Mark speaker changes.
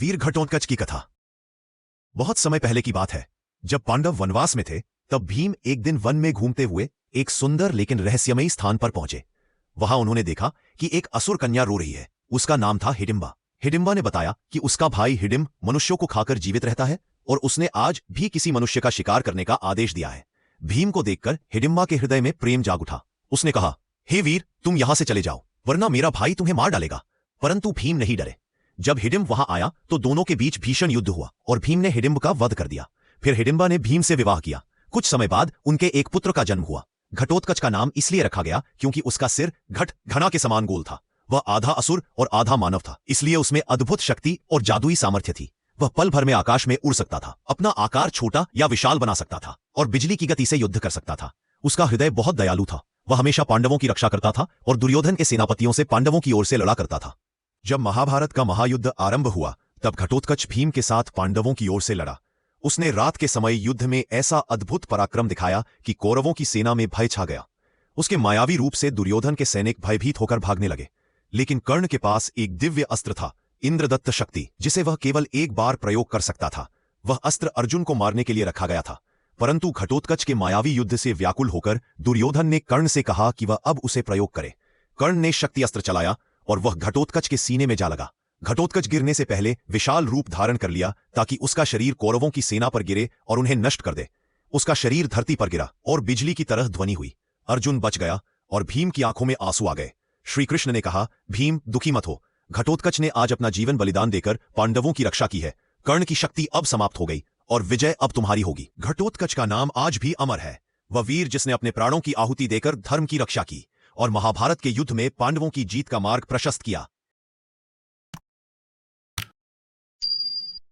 Speaker 1: वीर घटोत्कच की कथा। बहुत समय पहले की बात है, जब पांडव वनवास में थे, तब भीम एक दिन वन में घूमते हुए एक सुंदर लेकिन रहस्यमयी स्थान पर पहुंचे। वहां उन्होंने देखा कि एक असुर कन्या रो रही है। उसका नाम था हिडिंबा। हिडिंबा ने बताया कि उसका भाई हिडिंब मनुष्यों को खाकर जीवित रहता है और उसने आज भी किसी मनुष्य का शिकार करने का आदेश दिया है। भीम को देखकर हिडिंबा के हृदय में प्रेम जाग उठा। उसने कहा, हे वीर, तुम यहां से चले जाओ, वरना मेरा भाई तुम्हें मार डालेगा। परंतु भीम नहीं डरे। जब हिडिंब वहां आया तो दोनों के बीच भीषण युद्ध हुआ और भीम ने हिडिंब का वध कर दिया। फिर हिडिंबा ने भीम से विवाह किया। कुछ समय बाद उनके एक पुत्र का जन्म हुआ। घटोत्कच का नाम इसलिए रखा गया क्योंकि उसका सिर घना के समान गोल था। वह आधा असुर और आधा मानव था, इसलिए उसमें अद्भुत शक्ति और जादुई सामर्थ्य थी। वह पल भर में आकाश में उड़ सकता था, अपना आकार छोटा या विशाल बना सकता था और बिजली की गति से युद्ध कर सकता था। उसका हृदय बहुत दयालु था। वह हमेशा पांडवों की रक्षा करता था और दुर्योधन के सेनापतियों से पांडवों की ओर से लड़ा करता था। जब महाभारत का महायुद्ध आरंभ हुआ, तब घटोत्कच भीम के साथ पांडवों की ओर से लड़ा। उसने रात के समय युद्ध में ऐसा अद्भुत पराक्रम दिखाया कि कौरवों की सेना में भय छा गया। उसके मायावी रूप से दुर्योधन के सैनिक भयभीत होकर भागने लगे। लेकिन कर्ण के पास एक दिव्य अस्त्र था, इंद्रदत्त शक्ति, जिसे वह केवल एक बार प्रयोग कर सकता था। वह अस्त्र अर्जुन को मारने के लिए रखा गया था। परंतु घटोत्कच के मायावी युद्ध से व्याकुल होकर दुर्योधन ने कर्ण से कहा कि वह अब उसे प्रयोग करे। कर्ण ने शक्ति अस्त्र चलाया और वह घटोत्कच के सीने में जा लगा। घटोत्कच गिरने से पहले विशाल रूप धारण कर लिया ताकि उसका शरीर कौरवों की सेना पर गिरे और उन्हें नष्ट कर दे। उसका शरीर धरती पर गिरा और बिजली की तरह ध्वनि हुई। अर्जुन बच गया और भीम की आंखों में आंसू आ गए। श्री कृष्ण ने कहा, भीम, दुखी मत हो। घटोत्कच ने आज अपना जीवन बलिदान देकर पांडवों की रक्षा की है। कर्ण की शक्ति अब समाप्त हो गई और विजय अब तुम्हारी होगी। घटोत्कच का नाम आज भी अमर है। वह वीर जिसने अपने प्राणों की आहुति देकर धर्म की रक्षा की और महाभारत के युद्ध में पांडवों की जीत का मार्ग प्रशस्त किया।